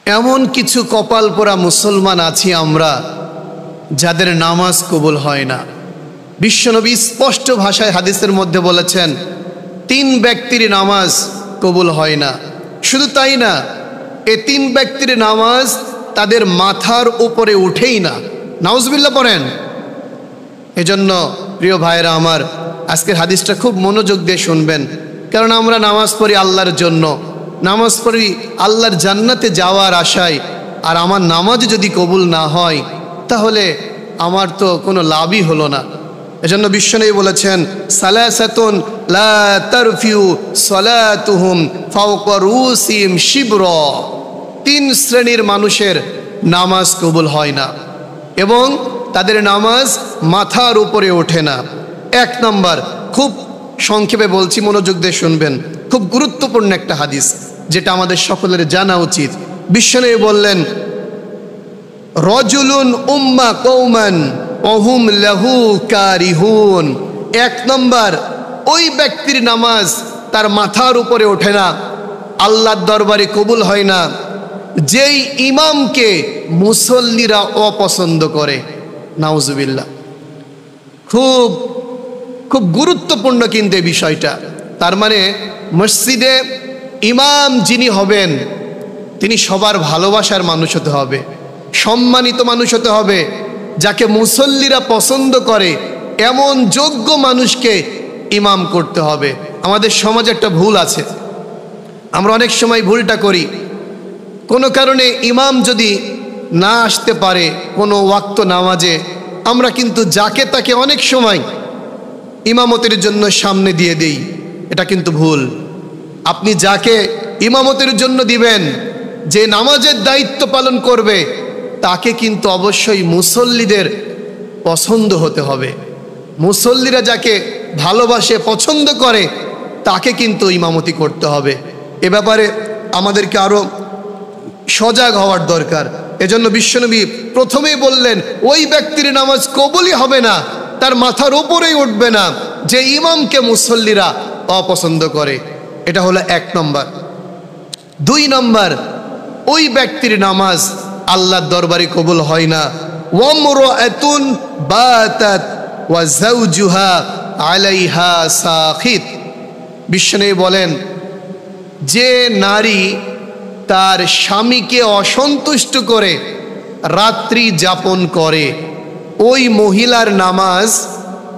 এমন কিছু কপাল পোড়া মুসলমান আছি আমরা যাদের নামাজ কবুল হয় না। বিশ্বনবী স্পষ্ট ভাষায় হাদিসের মধ্যে বলেছেন 3 ব্যক্তির নামাজ কবুল হয় না। শুধু তাই না, এই 3 ব্যক্তির নামাজ তাদের মাথার উপরে উঠেই না। নাউজুবিল্লাহ পড়েন। এজন্য প্রিয় ভাইরা আমার, আজকের হাদিসটা খুব মনোযোগ দিয়ে শুনবেন, কারণ আমরা নামাজ পড়ি আল্লাহর জন্য, নামাজ পড়ি আল্লাহর জান্নাতে যাওয়ার আশায়। আর আমার নামাজ যদি কবুল না হয় তাহলে আমার তো কোনো লাভই হলো না। এজন্য বিশ্বনবী বলেছেন সালাসাতুন লা তারফিউ সালাতুহুম ফাওকা রুসিম শিবরা, 3 শ্রেণীর মানুষের নামাজ কবুল হয় না এবং তাদের নামাজ মাথার উপরে ওঠে না। 1 নম্বর, খুব সংক্ষেপে বলছি, মনোযোগ দিয়ে শুনবেন, খুব গুরুত্বপূর্ণ একটা হাদিস যেটা আমাদের সকলের জানা উচিত। বিশ্বনবী বললেন রজুলুন উম্মা কওমান ওহুম লাহু কারিহুন। 1 নম্বর, ওই ব্যক্তির নামাজ তার মাথার উপরে ওঠে না, আল্লাহর দরবারে কবুল হয় না, যেই ইমামকে মুসল্লিরা অপছন্দ করে। নাউজুবিল্লাহ। খুব খুব গুরুত্বপূর্ণ কিন্তু এই বিষয়টা। তার মানে মসজিদে ইমাম যিনি হবেন তিনি সবার ভালোবাসার মানুষ হতে হবে, সম্মানিত মানুষ হতে হবে, যাকে মুসল্লিরা পছন্দ করে এমন যোগ্য মানুষকে ইমাম করতে হবে। আমাদের সমাজে একটা ভুল আছে, আমরা অনেক সময় ভুলটা করি, কোনো কারণে ইমাম যদি না আসতে পারে কোনো ওয়াক্ত নামাজে, আমরা কিন্তু যাকে তাকে অনেক সময় ইমামতের জন্য সামনে দিয়ে দেই। এটা কিন্তু ভুল। আপনি যাকে ইমামতের জন্য দিবেন, যে নামাজের দায়িত্ব পালন করবে, তাকে কিন্তু অবশ্যই মুসল্লিদের পছন্দ হতে হবে। মুসল্লিরা যাকে ভালোবাসে পছন্দ করে তাকে কিন্তু ইমামতি করতে হবে। এ ব্যাপারে আমাদেরকে আরো সজাগ হওয়ার দরকার। এজন্য বিশ্বনবী প্রথমেই বললেন ওই ব্যক্তির নামাজ কবুলই হবে না, তার মাথার উপরেই উঠবে না, যে ইমামকে মুসল্লিরা অপছন্দ করে। এটা হলো 1 নম্বর। 2 নম্বর, ওই ব্যক্তির নামাজ আল্লাহর দরবারে কবুল হয় না। ওয়ামরাআতুন বাতাত ওয়া যাওজুহা আলাইহা সাখিত। বিশ্বনবী বলেন যে নারী তার স্বামীকে অসন্তুষ্ট করে রাত্রি যাপন করে, ওই মহিলার নামাজ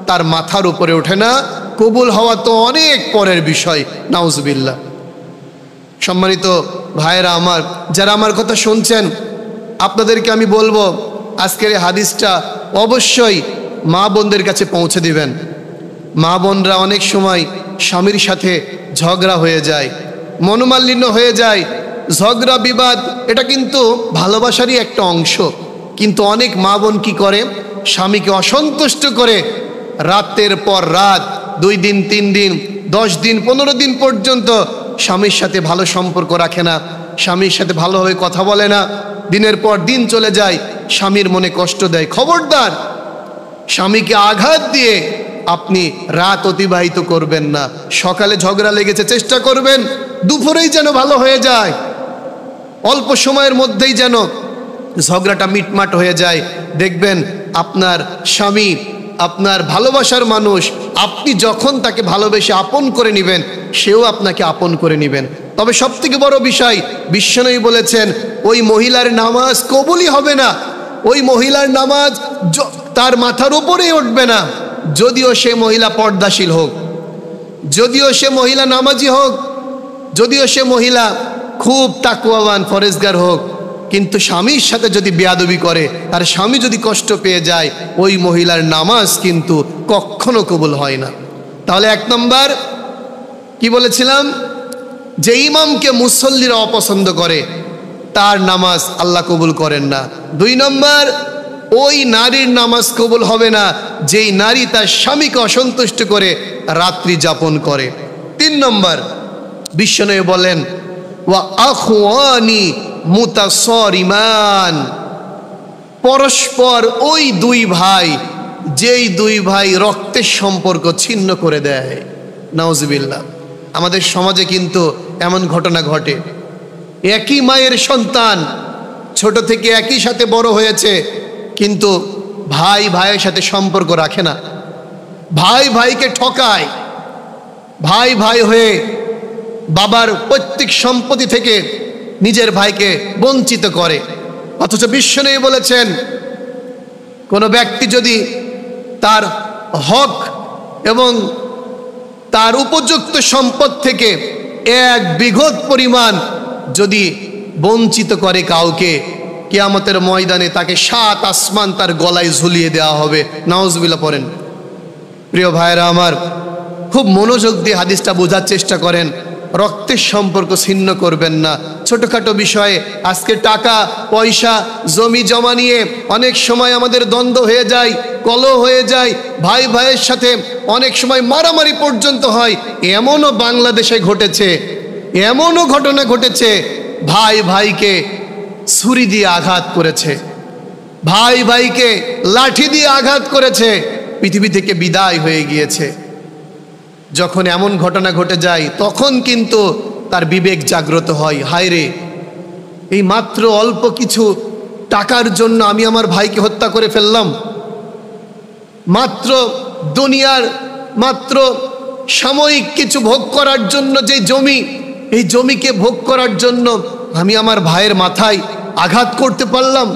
তার মাথার উপরে ওঠে না, কবুল হওয়া তো অনেক পরের বিষয়। নাউজুবিল্লাহ। সম্মানিত ভাইয়েরা আমার, যারা আমার কথা শুনছেন, আপনাদেরকে আমি বলবো আজকের এই হাদিসটা অবশ্যই মা বোনদের কাছে পৌঁছে দিবেন। মা বোনরা অনেক সময় স্বামীর সাথে ঝগড়া হয়ে যায়, মনোমালিন্য হয়ে যায়। ঝগড়া বিবাদ এটা কিন্তু ভালোবাসারই একটা অংশ, কিন্তু অনেক মা বোন কি করে, স্বামীকে অসন্তুষ্ট করে রাতের পর রাত 2 দিন 3 দিন 10 দিন 15 দিন পর্যন্ত স্বামীর সাথে ভালো সম্পর্ক রাখে না, স্বামীর সাথে ভালোভাবে কথা বলে না, দিনের পর দিন চলে যায়, স্বামীর মনে কষ্ট দেয়। খবরদার, স্বামীকে আঘাত দিয়ে আপনি রাত অতিবাহিত করবেন না। সকালে ঝগড়া লেগেছে, চেষ্টা করবেন দুপুরেই যেন ভালো হয়ে যায়, অল্প সময়ের মধ্যেই যেন ঝগড়াটা মিটমাট হয়ে যায়। দেখবেন আপনার স্বামী আপনার ভালোবাসার মানুষ, আপনি যখন তাকে ভালোবেসে আপন করে নেবেন, সেও আপনাকে আপন করে নেবেন। তবে সবথেকে বড় বিষয়, বিশ্বনবী বলেছেন ওই মহিলার নামাজ কবুলই হবে না, ওই মহিলার নামাজ তার মাথার উপরেই উঠবে না, যদিও সে মহিলা পর্দাশীল হোক, যদিও সে মহিলা নামাজি হোক, যদিও সে মহিলা খুব তাকওয়াবান ফরেজগার হোক, কিন্তু স্বামীর সাথে যদি বেয়াদবি করে, আর স্বামী যদি কষ্ট পেয়ে যায়, ওই মহিলার নামাজ কিন্তু কখনো কবুল হয় না। তাহলে 1 নম্বর কি বলেছিলাম, যে ইমামকে মুসল্লিরা অপছন্দ করে তার নামাজ আল্লাহ কবুল করেন না। 2 নম্বর, ওই নারীর নামাজ কবুল হবে না যেই নারী তার স্বামীকে অসন্তুষ্ট করে রাত্রি যাপন করে। 3 নম্বর, বিশ্বনবী বলেন ওয়া আখওয়ানি মুতাসারিমান, পরস্পর ওই 2 ভাই, যেই 2 ভাই রক্তের সম্পর্ক ছিন্ন করে দেয়। নাউজুবিল্লাহ। আমাদের সমাজে কিন্তু এমন ঘটনা ঘটে, একই মায়ের সন্তান, ছোট থেকে একই সাথে বড় হয়েছে, কিন্তু ভাই ভাইয়ের সাথে সম্পর্ক রাখে না, ভাই ভাইকে ঠকায়, ভাই ভাই হয়ে বাবার প্রত্যেক সম্পত্তি থেকে নিজের ভাইকে বঞ্চিত করে। অথচ বিশ্বনবী বলেছেন, কোনো ব্যক্তি যদি তার হক এবং তার উপযুক্ত সম্পদ থেকে 1 বিঘত পরিমাণ যদি বঞ্চিত করে কাউকে, কিয়ামতের ময়দানে তাকে 7 আসমান তার গলায় ঝুলিয়ে দেওয়া হবে। নাউজুবিল্লাহ পড়েন। প্রিয় ভাইরা আমার, খুব মনোযোগ দিয়ে হাদিসটা বোঝার চেষ্টা করেন। রক্তের সম্পর্ক ছিন্ন করবেন না। ছোটখাটো বিষয়ে আজকে টাকা পয়সা জমি জমা নিয়ে অনেক সময় আমাদের দ্বন্দ্ব হয়ে যায়, কলহ হয়ে যায়, ভাই ভাইয়ের সাথে অনেক সময় মারামারি পর্যন্ত হয়। এমনও বাংলাদেশে ঘটেছে, এমনও ঘটনা ঘটেছে, ভাই ভাইকে ছুরি দিয়ে আঘাত করেছে, ভাই ভাইকে লাঠি দিয়ে আঘাত করেছে, পৃথিবী থেকে বিদায় হয়ে গিয়েছে। যখন এমন ঘটনা ঘটে যায় তখন কিন্তু তার বিবেক জাগ্রত হয়, হায় রে, এই মাত্র অল্প কিছু টাকার জন্য আমি আমার ভাইকে হত্যা করে ফেললাম, মাত্র দুনিয়ার মাত্র সাময়িক কিছু ভোগ করার জন্য যে জমি, এই জমিকে ভোগ করার জন্য আমি আমার ভাইয়ের মাথায় আঘাত করতে পারলাম,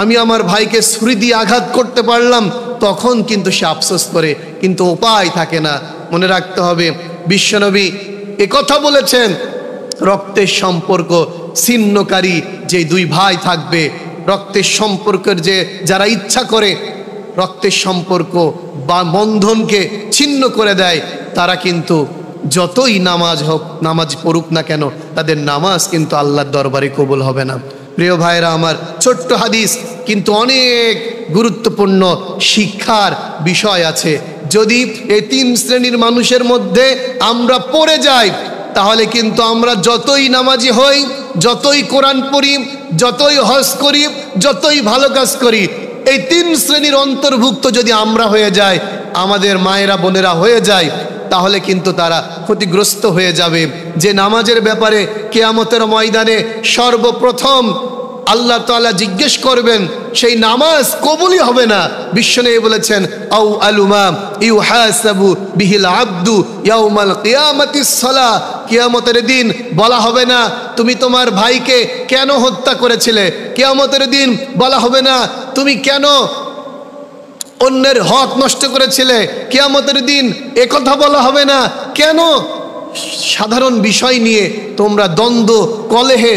আমি আমার ভাইকে ছুরি দিয়ে আঘাত করতে পারলাম। তখন কিন্তু সে আফসোস করে, কিন্তু উপায় থাকে না। মনে রাখতে হবে, বিশ্বনবী একথা বলেছেন, রক্তের সম্পর্ক ছিন্নকারী যে 2 ভাই থাকবে, রক্তের সম্পর্কের যে যারা ইচ্ছা করে রক্তের সম্পর্ক বা বন্ধনকে ছিন্ন করে দেয়, তারা কিন্তু যতই নামাজ হোক, নামাজ পড়ুক না কেন, তাদের নামাজ কিন্তু আল্লাহর দরবারে কবুল হবে না। প্রিয় ভাইরা আমার, ছোট্ট হাদিস কিন্তু অনেক গুরুত্বপূর্ণ শিক্ষার বিষয় আছে। যদি এই 3 শ্রেণীর মানুষের মধ্যে আমরা পড়ে যাই, তাহলে কিন্তু আমরা যতই নামাজি হই, যতই কোরআন পড়ি, যতই হজ করি, যতই ভালো কাজ করি, এই 3 শ্রেণীর অন্তর্ভুক্ত যদি আমরা হয়ে যাই, আমাদের মায়েরা বোনেরা হয়ে যায়, তাহলে কিন্তু তারা ক্ষতিগ্রস্ত হয়ে যাবে। যে নামাজের ব্যাপারে কিয়ামতের ময়দানে সর্বপ্রথম আল্লাহ তাআলা জিজ্ঞেস করবেন, সেই নামাজ কবুলই হবে না। বিশ্বনবী বলেছেন, আউ আলুমা ইউহাসাবু বিহিল আবদু ইয়াউমাল কিয়ামাতিস সালাহ, কিয়ামতের দিন বলা হবে না তুমি তোমার ভাইকে কেন হত্যা করেছিলে, কিয়ামতের দিন বলা হবে না তুমি কেন অন্যের হক নষ্ট করেছিলে, কিয়ামতের দিন একথা বলা হবে না কেন সাধারণ বিষয় নিয়ে তোমরা দ্বন্দ্ব কলহে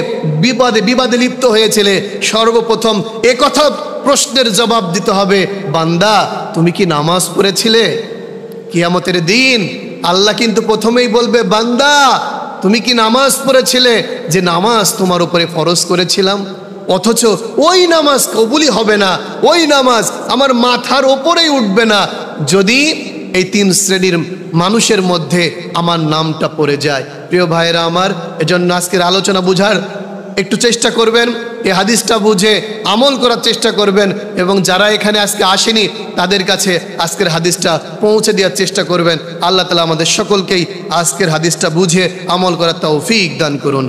বিবাদে লিপ্ত হয়েছিলে। সর্বপ্রথম একথা প্রশ্নের জবাব দিতে হবে, বান্দা তুমি কি নামাজ পড়েছিলে? কিয়ামতের দিন আল্লাহ কিন্তু প্রথমেই বলবে, বান্দা তুমি কি নামাজ পড়েছিলে, যে নামাজ তোমার উপরে ফরজ করেছিলাম। অথচ ওই নামাজ কবুলই হবে না, ওই নামাজ আমার মাথার ওপরেই উঠবে না যদি এই 3 শ্রেণীর মানুষের মধ্যে আমার নামটা পড়ে যায়। প্রিয় ভাইয়েরা আমার, এজন্য আজকের আলোচনা বুঝার একটু চেষ্টা করবেন, এই হাদিসটা বুঝে আমল করার চেষ্টা করবেন, এবং যারা এখানে আজকে আসেনি তাদের কাছে আজকের হাদিসটা পৌঁছে দেওয়ার চেষ্টা করবেন। আল্লাহ তাআলা আমাদের সকলকেই আজকের হাদিসটা বুঝে আমল করার তৌফিক দান করুন।